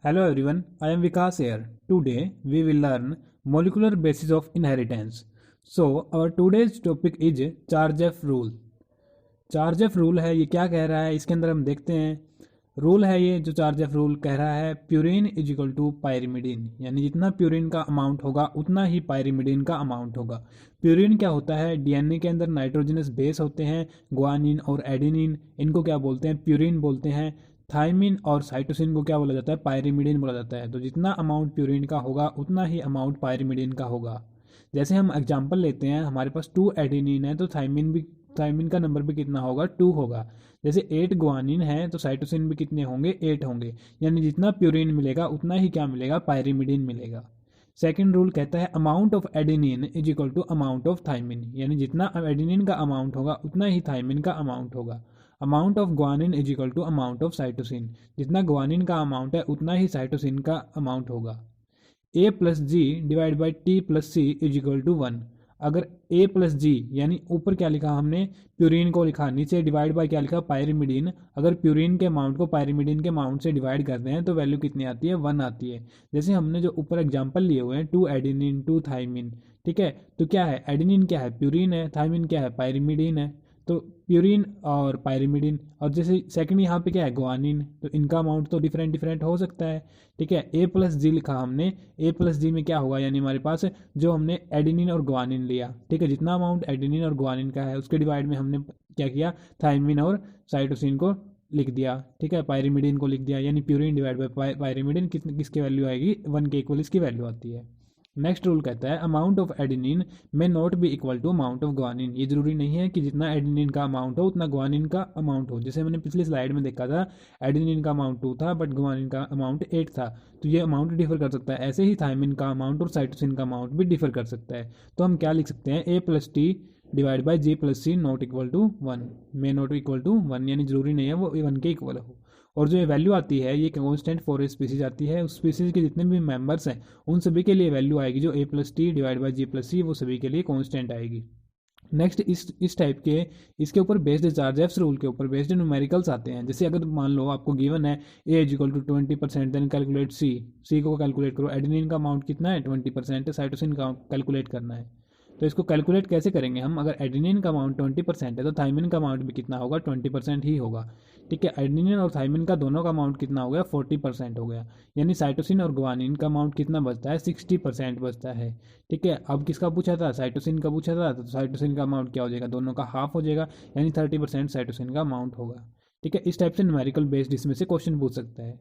Hello everyone, I am Vikas here. Today we will learn molecular basis of inheritance. So our today's topic is charge F rule. Charge F rule है, ये क्या कह रहा है इसके अंदर हम देखते हैं। रूल है ये जो चार्ज एफ रूल कह रहा है, purine is equal to pyrimidine, यानी जितना प्यूरिन का अमाउंट होगा उतना ही पायरिमिडीन का अमाउंट होगा। प्यूरिन क्या होता है, डीएनए के अंदर नाइट्रोजनस बेस होते हैं, ग्वानिन और एडेनिन, इनको क्या बोलते हैं, प्यूरिन बोलते हैं। थाइमिन और साइटोसिन को क्या बोला जाता है, पायरिमिडीन बोला जाता है। तो जितना अमाउंट प्यूरिन का होगा उतना ही अमाउंट पायरिमिडीन का होगा। जैसे हम एग्जांपल लेते हैं, हमारे पास 2 एडेनिन है तो थाइमिन का नंबर भी कितना होगा, 2 होगा। जैसे 8 ग्वानिन है तो साइटोसिन भी कितने होंगे, 8 होंगे। यानी जितना प्यूरिन मिलेगा उतना ही क्या मिलेगा, पायरिमिडीन मिलेगा। सेकेंड रूल कहता है amount of adenine is equal to amount of thymine, यानी जितना एडेनिन का अमाउंट होगा उतना ही थाइमिन का अमाउंट होगा। Amount of guanine is equal to amount of cytosine, जितना ग्वानिन का अमाउंट है उतना ही साइटोसिन का अमाउंट होगा। A plus G divide by T plus C is equal to 1। अगर ए प्लस जी यानी ऊपर क्या लिखा हमने, प्यूरिन को लिखा, नीचे डिवाइड बाय क्या लिखा, पायरिमिडीन। अगर प्यूरिन के अमाउंट को पायरिमिडीन के अमाउंट से डिवाइड करते हैं तो वैल्यू कितनी आती है, 1 आती है। जैसे हमने जो ऊपर एग्जांपल लिए हुए हैं, 2 एडेनिन 2 थाइमिन, ठीक है। तो क्या है, एडेनिन क्या है, प्यूरिन है, थाइमिन क्या है, पायरिमिडीन है। तो प्यूरिन और पायरिमिडीन, और जैसे सेकंड यहाँ पे क्या है, ग्वानिन, तो इनका अमाउंट तो डिफरेंट डिफरेंट हो सकता है, ठीक है। ए प्लस जी लिखा हमने, ए प्लस जी में क्या होगा, यानी हमारे पास जो हमने एडेनिन और ग्वानिन लिया, ठीक है, जितना अमाउंट एडेनिन और ग्वानिन का है उसके डिवाइड में हमने क्या किया, थाइमिन और साइटोसिन को लिख दिया, ठीक है, पायरिमिडीन को लिख दिया। यानी प्यूरिन डिवाइड बाय पायरिमिडीन किसकी वैल्यू आएगी, 1 के इक्वल इसकी वैल्यू आती है। नेक्स्ट रूल कहता है amount of adenine may not be equal to amount of guanine. ये जरूरी नहीं है कि जितना एडेनिन का अमाउंट हो उतना ग्वानिन का अमाउंट हो। जैसे मैंने पिछली स्लाइड में देखा था, एडेनिन का अमाउंट 2 था बट ग्वानिन का अमाउंट 8 था, तो ये अमाउंट डिफर कर सकता है। ऐसे ही थाइमिन का अमाउंट और साइटोसिन का अमाउंट भी डिफर कर सकता है। तो हम क्या लिख सकते हैं, A plus T divide by G plus C not equal to 1, में नॉट इक्वल टू 1, यानी जरूरी नहीं है वो 1 के इक्वल हो। और जो ये वैल्यू आती है ये कांस्टेंट फॉर ए स्पीसीज आती है, उस स्पीसीज के जितने भी मेंबर्स हैं उन सभी के लिए वैल्यू आएगी जो A plus T divide by G plus C, वो सभी के लिए कांस्टेंट आएगी। नेक्स्ट इस टाइप के, इसके ऊपर बेस्ड चार्ज एफ रूल के ऊपर बेस्ड न्यूमेरिकल्स आते हैं। जैसे अगर मान लो आपको गिवन है A is equal to 20%, then calculate C को कैलकुलेट करो, एडेनिन का अमाउंट कितना है 20% है, साइटोसिन का कैलकुलेट करना है। तो इसको कैलकुलेट कैसे करेंगे हम, अगर एडेनिन का अमाउंट 20% है तो थाइमिन का अमाउंट भी कितना होगा, 20% ही होगा, ठीक है। एडेनिन और थाइमिन का दोनों का अमाउंट कितना हो गया, 40% हो गया। यानी साइटोसिन और ग्वानिन का अमाउंट कितना बचता है, 60% बचता है, ठीक है। अब किसका पूछा था, साइटोसिन का पूछा था, तो साइटोसिन का अमाउंट क्या हो जाएगा, दोनों का हाफ हो जाएगा, यानी 30% साइटोसिन का अमाउंट होगा, ठीक है। इस टाइप से न्यूमेरिकल बेस्ड इसमें से क्वेश्चन पूछ सकता है।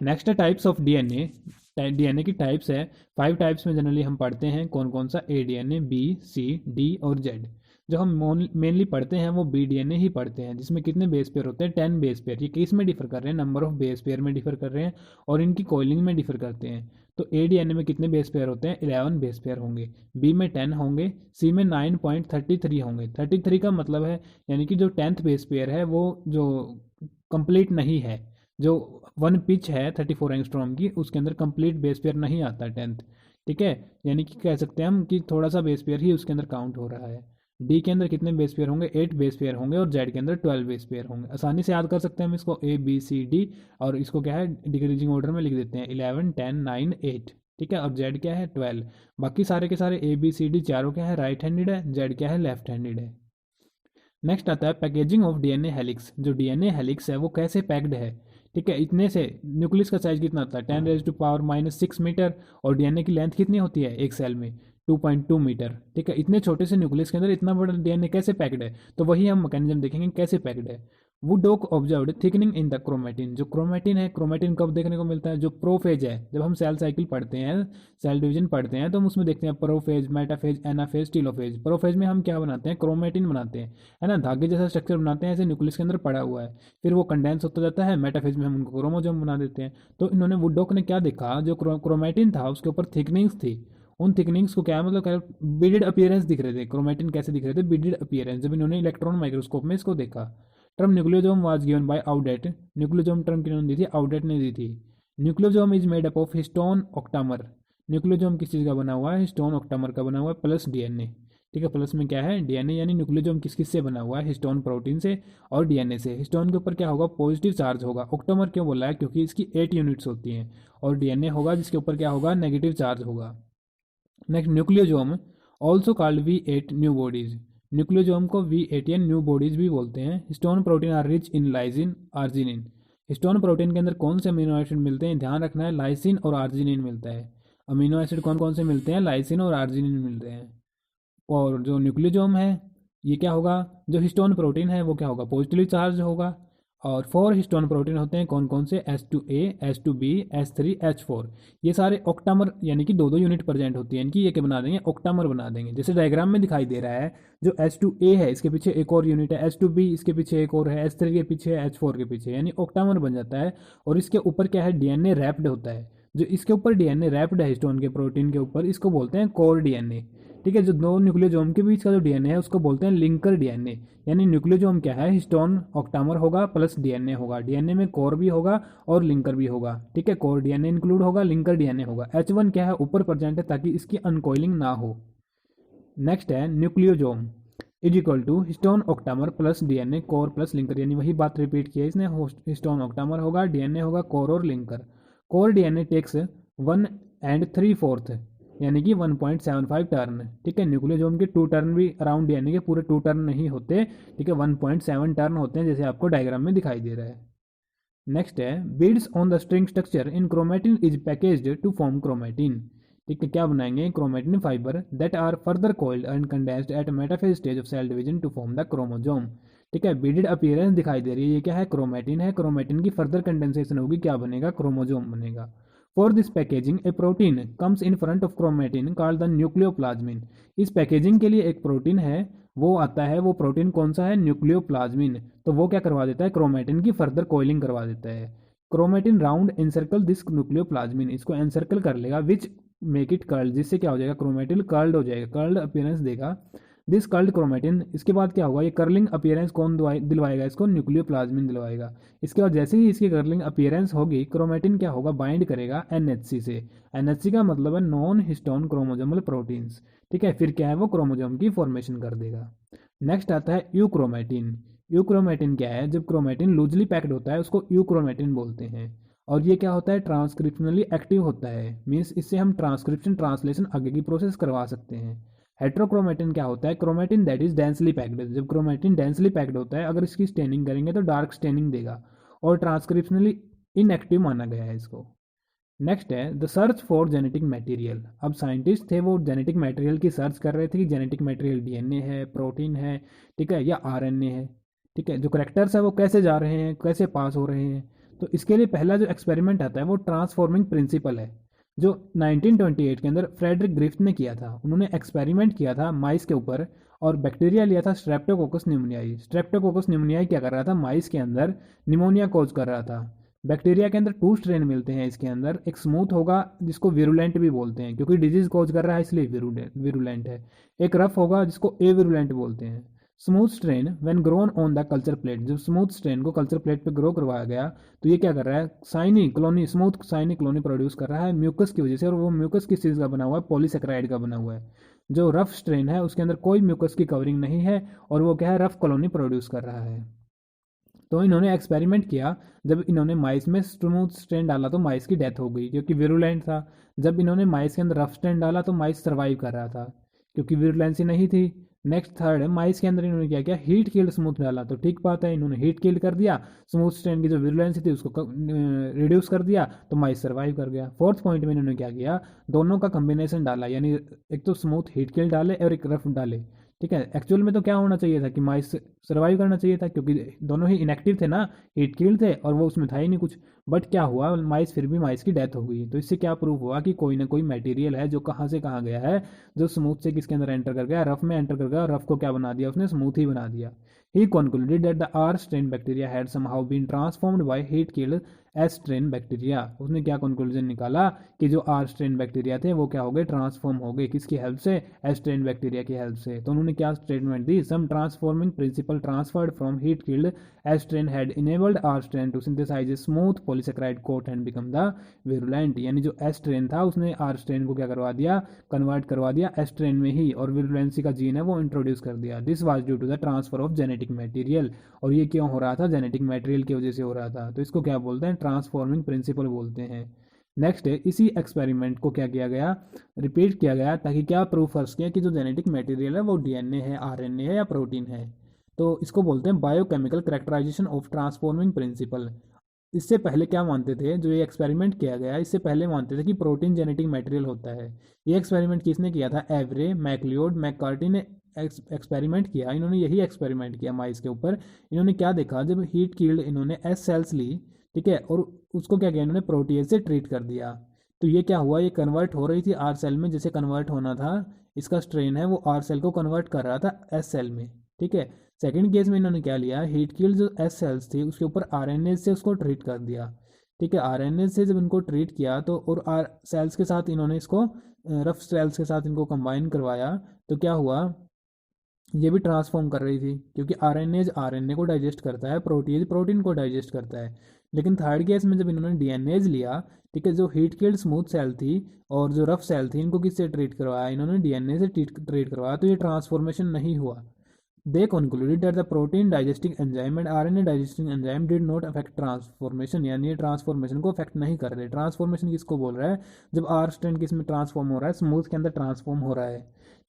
नेक्स्ट है टाइप्स ऑफ डीएनए। डीएनए की टाइप्स है 5 टाइप्स में जनरली हम पढ़ते हैं, कौन कौन सा, ए डीएनए, बी, सी, डी और जेड। जो हम मेनली पढ़ते हैं वो बी डीएनए ही पढ़ते हैं, जिसमें कितने बेस पेयर होते हैं, 10 बेस पेयर। ये किस में डिफर कर रहे हैं, नंबर ऑफ बेस पेयर में डिफर कर रहे हैं और इनकी कॉइलिंग में डिफर करते हैं। तो ए डीएनए में कितने बेस पेयर होते हैं, 11 बेस पेयर होंगे, बी में 10 होंगे, सी में 9.33 होंगे। 33 का मतलब है यानी कि जो 10th बेस पेयर है वो जो कंप्लीट नहीं है, जो 1 पिच है 34 एंगस्ट्रॉम की, उसके अंदर कंप्लीट बेस पेयर नहीं आता 10th, ठीक है। यानी कि कह सकते हैं हम कि थोड़ा सा बेस पेयर ही उसके अंदर काउंट हो रहा है। डी के अंदर कितने बेस पेयर होंगे, 8 बेस पेयर होंगे और जेड के अंदर 12 बेस पेयर होंगे। आसानी से याद कर सकते हैं हम इसको, ए बी सी डी, और इसको क्या है डिक्रीजिंग ऑर्डर में लिख देते हैं, 11 10 9 8, ठीक है। और जेड क्या है 12। बाकी सारे के सारे ए बी सी डी चारों क्या है राइट हैंडेड है, जेड क्या है लेफ्ट हैंडेड है। नेक्स्ट आता है पैकेजिंग ऑफ डीएनए हेलिक्स। जो डीएनए हेलिक्स है वो कैसे पैक्ड है, ठीक है। इतने से न्यूक्लियस का साइज कितना होता है, 10⁻⁻⁻6 मीटर, और डीएनए की लेंथ कितनी होती है एक सेल में, 2.2 मीटर, ठीक है। इतने छोटे से न्यूक्लियस के अंदर इतना बड़ा डीएनए कैसे पैक्ड है, तो वही हम मैकेनिज्म देखेंगे कैसे पैक्ड है। Woodcock observed thickening in the chromatin. जो क्रोमेटिन है, क्रोमेटिन कब देखने को मिलता है, जो प्रोफेज है, जब हम सेल साइकिल पढ़ते हैं, सेल डिवीजन पढ़ते हैं, तो हम उसमें देखते हैं prophase, metaphase, anaphase, telophase. Prophase में हम क्या बनाते हैं, क्रोमेटिन बनाते हैं, है ना, धागे जैसा स्ट्रक्चर बनाते हैं, ऐसे न्यूक्लियस के अंदर पड़ा हुआ है, फिर वो कंडेंस होता जाता है, मेटाफेज में हम उनको क्रोमोजोम बना देते हैं। तो इन्होंने वुडॉक ने क्या देखा, जो क्रोमेटिन था उसके ऊपर थिकनिंग्स थी, उन थिकनिंग्स को क्या मतलब बीडेड अपीयरेंस दिख रहे थे, क्रोमेटिन कैसे दिख रहे थे, बीडेड अपीयरेंस। जब इन्होंने इलेक्ट्रॉन माइक्रोस्कोप में इसको देखा। Term nucleosome was given by Oudet. Nucleosome term किन्होंने दी थी, आउडेट ने दी थी। Nucleosome is made up of histone octamer. Nucleosome किस चीज़ का बना हुआ है, हिस्टोन ऑक्टामर का बना हुआ है, प्लस डीएनए, ठीक है। प्लस में क्या है डीएनए, यानी न्यूक्लियोसोम किस किस से बना हुआ है, हिस्टोन प्रोटीन से और डीएनए से। हिस्टोन के ऊपर क्या होगा, पॉजिटिव चार्ज होगा। ऑक्टोमर क्यों बोला है, क्योंकि इसकी 8 यूनिट्स होती हैं। और डीएनए होगा जिसके ऊपर क्या होगा, नेगेटिव चार्ज होगा। Next nucleosome also called V8 nu bodies. Nucleosome को V8 या न्यू बॉडीज भी बोलते हैं। Histone protein are rich in lysine arginine. Histone protein के अंदर कौन से अमीनो एसिड मिलते हैं, ध्यान रखना है, लाइसिन और आर्जिनिन मिलता है। अमीनो एसिड कौन कौन से मिलते हैं, लाइसिन और आर्जिनिन मिलते हैं। और जो न्यूक्लियोसोम है ये क्या होगा, जो हिस्टोन प्रोटीन है वो क्या होगा, पॉजिटिवली चार्ज होगा। और 4 हिस्टोन प्रोटीन होते हैं, कौन कौन से, H2A, H2B, H3, H4। ये सारे ऑक्टामर यानी कि दो दो यूनिट प्रेजेंट होती है इनकी, ये क्या बना देंगे, ऑक्टामर बना देंगे। जैसे डायग्राम में दिखाई दे रहा है, जो H2A है इसके पीछे एक और यूनिट है, H2B इसके पीछे एक और है, H3 के पीछे, H4 के पीछे, यानी ऑक्टामर बन जाता है। और इसके ऊपर क्या है, डीएनए रैप्ड होता है। जो इसके ऊपर डीएनए रैप्ड है हिस्टोन के प्रोटीन के ऊपर, इसको बोलते हैं कोर डीएनए। ठीक है। जो दो न्यूक्लियोसोम के बीच का जो डीएनए है उसको बोलते हैं लिंकर डीएनए। यानी न्यूक्लियोसोम क्या है, हिस्टोन ऑक्टामर होगा प्लस डीएनए होगा, डीएनए में कोर भी होगा और लिंकर भी होगा। ठीक है, कोर डीएनए इंक्लूड होगा, लिंकर डीएनए होगा। H1 क्या है, ऊपर प्रेजेंट है ताकि इसकी अनकोइलिंग ना हो। नेक्स्ट है nucleosome is equal to histone octamer plus DNA core plus linker, यानी वही बात रिपीट की है इसने। हिस्टोन ऑक्टामर होगा, डीएनए होगा, कोर और लिंकर। कोर डीएनए टेक्स 1 3/4 यानी कि 1.75 टर्न। ठीक है, न्यूक्लियोसोम के 2 टर्न भी अराउंड डीएनए के पूरे 2 टर्न नहीं होते। ठीक है, 1.7 टर्न होते हैं, जैसे आपको डायग्राम में दिखाई दे रहा है। नेक्स्ट है beads on the string structure in chromatin is packaged to form chromatin. ठीक है, क्या बनाएंगे, chromatin fibre that are further coiled and condensed at metaphase stage of cell division to form the chromosome. ठीक है, beaded appearance दिखाई दे रही है, ये क्या है, क्रोमेटिन है। क्रोमेटिन की फर्दर कंडेंसेशन होगी, क्या बनेगा, क्रोमोसोम बनेगा। For this packaging a protein comes in front of chromatin called the nucleoplasmin. इस पैकेजिंग के लिए एक प्रोटीन है, वो आता है, वो प्रोटीन कौन सा है, न्यूक्लियोप्लाज्मिन। तो वो क्या करवा देता है, क्रोमेटिन की फर्दर कोइलिंग करवा देता है। क्रोमेटिन राउंड एनसर्कल दिस न्यूक्लियोप्लाज्मिन, इसको एनसर्कल कर लेगा, विच मेक इट कर्ल्ड, जिससे क्या हो जाएगा, क्रोमेटिन कर्ल्ड हो जाएगा, कर्ल्ड अपीयरेंस देगा। दिस कर्ल्ड क्रोमेटिन, इसके बाद क्या होगा, ये कर्लिंग अपीयरेंस कौन दिलवाएगा इसको, न्यूक्लियोप्लाज्मिन दिलवाएगा। इसके बाद जैसे ही इसकी कर्लिंग अपीयरेंस होगी, क्रोमेटिन क्या होगा, बाइंड करेगा NHC से। NHC का मतलब है नॉन हिस्टोन क्रोमोजोमल प्रोटीन्स। ठीक है, फिर क्या है, वो क्रोमोजोम की फॉर्मेशन कर देगा। नेक्स्ट आता है यूक्रोमेटिन। यूक्रोमेटिन क्या है, जब क्रोमेटिन लूजली पैक्ड होता है उसको यूक्रोमेटिन बोलते हैं। और ये क्या होता है, ट्रांसक्रिप्शनली एक्टिव होता है, मीन्स इससे हम ट्रांसक्रिप्शन ट्रांसलेशन आगे की प्रोसेस करवा सकते हैं। हेट्रोक्रोमेटिन क्या होता है, chromatin that is densely packed. जब क्रोमेटिन डेंसली पैक्ड होता है, अगर इसकी स्टेनिंग करेंगे तो डार्क स्टेनिंग देगा और ट्रांसक्रिप्शनली इनएक्टिव माना गया है इसको। नेक्स्ट है the search for genetic material. अब साइंटिस्ट थे, वो जेनेटिक मटेरियल की सर्च कर रहे थे कि जेनेटिक मटेरियल डीएनए है, प्रोटीन है, ठीक है, या आरएनए है। ठीक है, जो करेक्टर्स है वो कैसे जा रहे हैं, कैसे पास हो रहे हैं। तो इसके लिए पहला जो एक्सपेरिमेंट आता है वो ट्रांसफॉर्मिंग प्रिंसिपल है, जो 1928 के अंदर फ्रेडरिक ग्रिफ्थ ने किया था। उन्होंने एक्सपेरिमेंट किया था माइस के ऊपर और बैक्टीरिया लिया था स्ट्रेप्टोकोकस न्यूमोनियाई। स्ट्रेप्टोकोकस न्यूमोनियाई क्या कर रहा था, माइस के अंदर निमोनिया कोज कर रहा था। बैक्टीरिया के अंदर 2 स्ट्रेन मिलते हैं इसके अंदर, एक स्मूथ होगा जिसको विरुलेंट भी बोलते हैं क्योंकि डिजीज कोज कर रहा है इसलिए विरुलेंट है। एक रफ होगा जिसको एविरुलेंट बोलते हैं। Smooth strain when grown on the culture plate, जब स्मूथ स्ट्रेन को कल्चर प्लेट पे ग्रो करवाया गया तो ये क्या कर रहा है, shiny colony, smooth shiny colony produce कर रहा है म्यूकस की वजह से। और वो म्यूकस किस चीज़ का बना हुआ है, पॉलीसेक्राइड का बना हुआ है। जो रफ स्ट्रेन है उसके अंदर कोई म्यूकस की कवरिंग नहीं है और वो क्या है, रफ कॉलोनी प्रोड्यूस कर रहा है। तो इन्होंने एक्सपेरिमेंट किया, जब इन्होंने माइस में स्मूथ स्ट्रेन डाला तो माइस की डेथ हो गई क्योंकि विरुलेंट था। जब इन्होंने माइस के अंदर रफ स्ट्रेन डाला तो माइस सर्वाइव कर रहा था क्योंकि विरुलेंसी नहीं थी। नेक्स्ट थर्ड है, माइस के अंदर इन्होंने क्या किया, हीट किल्ड स्मूथ डाला, तो ठीक बात है, इन्होंने हीट किल्ड कर दिया, स्मूथ स्ट्रेन की जो विरुलेंसी थी उसको रिड्यूस कर दिया तो माइस सर्वाइव कर गया। फोर्थ पॉइंट में इन्होंने क्या किया, दोनों का कम्बिनेशन डाला, यानी एक तो स्मूथ हीट किल्ड डाले और एक रफ डाले। ठीक है, एक्चुअल में तो क्या होना चाहिए था कि माइस सर्वाइव करना चाहिए था क्योंकि दोनों ही इनएक्टिव थे ना, हीट किल्ड थे और वो उसमें था ही नहीं कुछ। बट क्या हुआ, माइस फिर भी माइस की डेथ हो गई। तो इससे क्या प्रूफ हुआ कि कोई ना कोई मटेरियल है जो कहाँ से कहाँ गया है, जो स्मूथ से किसके अंदर एंटर कर गया, रफ में एंटर कर गया, रफ को क्या बना दिया उसने, स्मूथ ही बना दिया। ही concluded that the R strain bacteria had somehow been transformed by heat killed S strain bacteria. उसने क्या कंक्लूजन निकाला कि जो आर स्ट्रेन बैक्टीरिया थे वो क्या हो गए, ट्रांसफॉर्म हो गए। किसकी हेल्प से, एस स्ट्रेन बैक्टीरिया की हेल्प से। तो उन्होंने क्या स्टेटमेंट दी, some transforming principle transferred from heat killed S strain had enabled R strain to synthesise a smooth polysaccharide coat and become the virulent. यानी जो एस स्ट्रेन था उसने आर स्ट्रेन को क्या करवा दिया, कन्वर्ट करवा दिया एस स्ट्रेन में ही, और विरुलेंसी का जीन है वो इंट्रोड्यूस कर दिया। This was due to the transfer of genetic material. और ये क्यों हो रहा था, जेनेटिक मटेरियल की वजह से हो रहा था। तो इसको क्या बोलते हैं, ट्रांसफॉर्मिंग प्रिंसिपल बोलते हैं। नेक्स्ट है, इसी एक्सपेरिमेंट को क्या किया गया, रिपीट किया गया, ताकि क्या प्रूफ फर्स्ट किया कि जो जेनेटिक मटेरियल है वो डीएनए है, आरएनए है या प्रोटीन है। तो इसको बोलते हैं biochemical characterisation of transforming principle. इससे पहले क्या मानते थे, जो ये एक्सपेरिमेंट किया गया इससे पहले मानते थे कि प्रोटीन जेनेटिक मटेरियल होता है। ये एक्सपेरिमेंट किसने किया था, एवरे, मैक्लियोड, मैककार्टी ने एक्सपेरिमेंट किया। इन्होंने यही एक्सपेरिमेंट किया माइस के ऊपर। इन्होंने क्या देखा, जब हीट कील्ड इन्होंने एस सेल्स ली, ठीक है, और उसको क्या किया इन्होंने, प्रोटीएज से ट्रीट कर दिया। तो ये क्या हुआ, ये कन्वर्ट हो रही थी आर सेल में, जैसे कन्वर्ट होना था इसका स्ट्रेन है वो आर सेल को कन्वर्ट कर रहा था एस सेल में, ठीक है। सेकंड केस में इन्होंने क्या लिया, हीट किल्ड जो एस सेल्स थी उसके ऊपर आरएनए से उसको ट्रीट कर दिया, ठीक है। आरएनए से जब इनको ट्रीट किया तो, और आर सेल्स के साथ इन्होंने इसको रफ सेल्स के साथ इनको कंबाइन करवाया, तो क्या हुआ, ये भी ट्रांसफॉर्म कर रही थी, क्योंकि आरएनएज आरएनए को डाइजेस्ट करता है, प्रोटीज प्रोटीन को डाइजेस्ट करता है। लेकिन थर्ड केस में जब इन्होंने डीएनएज लिया, ठीक है, जो हीट किल्ड स्मूथ सेल थी और जो रफ सेल थी, इनको किससे ट्रीट करवाया, इन्होंने डीएनए से ट्रीट करवाया, तो ये ट्रांसफॉर्मेशन नहीं हुआ। They concluded that the protein digesting enzyme and RNA digesting enzyme did not affect transformation, यानी ये ट्रांसफॉर्मेशन को अफेक्ट नहीं कर रहे। ट्रांसफॉर्मेशन किसको बोल रहा है, जब आर स्ट्रेन किस में ट्रांसफॉर्म हो रहा है, स्मूथ के अंदर ट्रांसफॉर्म हो रहा है,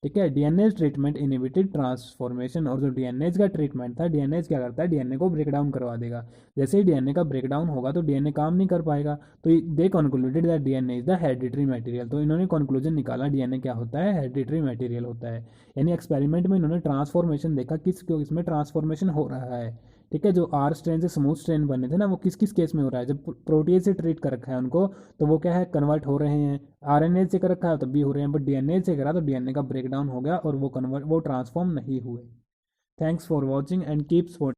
ठीक है। डीएनए ट्रीटमेंट इनहिबिटेड ट्रांसफॉर्मेशन, और जो डीएनए का ट्रीटमेंट था, डीएनए क्या करता है, डीएनए को ब्रेक डाउन करवा देगा। जैसे ही डीएनए का ब्रेक डाउन होगा तो डीएनए काम नहीं कर पाएगा। तो दे concluded that DNA is the hereditary material. तो इन्होंने कंक्लूजन निकाला डीएनए क्या होता है, हेरिडिटरी मटेरियल होता है। यानी एक्सपेरिमेंट में इन्होंने ट्रांसफॉर्मेशन देखा, किसमें ट्रांसफॉर्मेशन हो रहा है, ठीक है। जो आर स्ट्रेन से स्मूथ स्ट्रेन बने थे ना, वो किस किस केस में हो रहा है, जब प्रोटीन से ट्रीट कर रखा है उनको, तो वो क्या है, कन्वर्ट हो रहे हैं। आरएनए से कर रखा है तब भी हो रहे हैं, बट डीएनए से करा तो डीएनए का ब्रेक डाउन हो गया और वो ट्रांसफॉर्म नहीं हुए। Thanks for watching and keep support.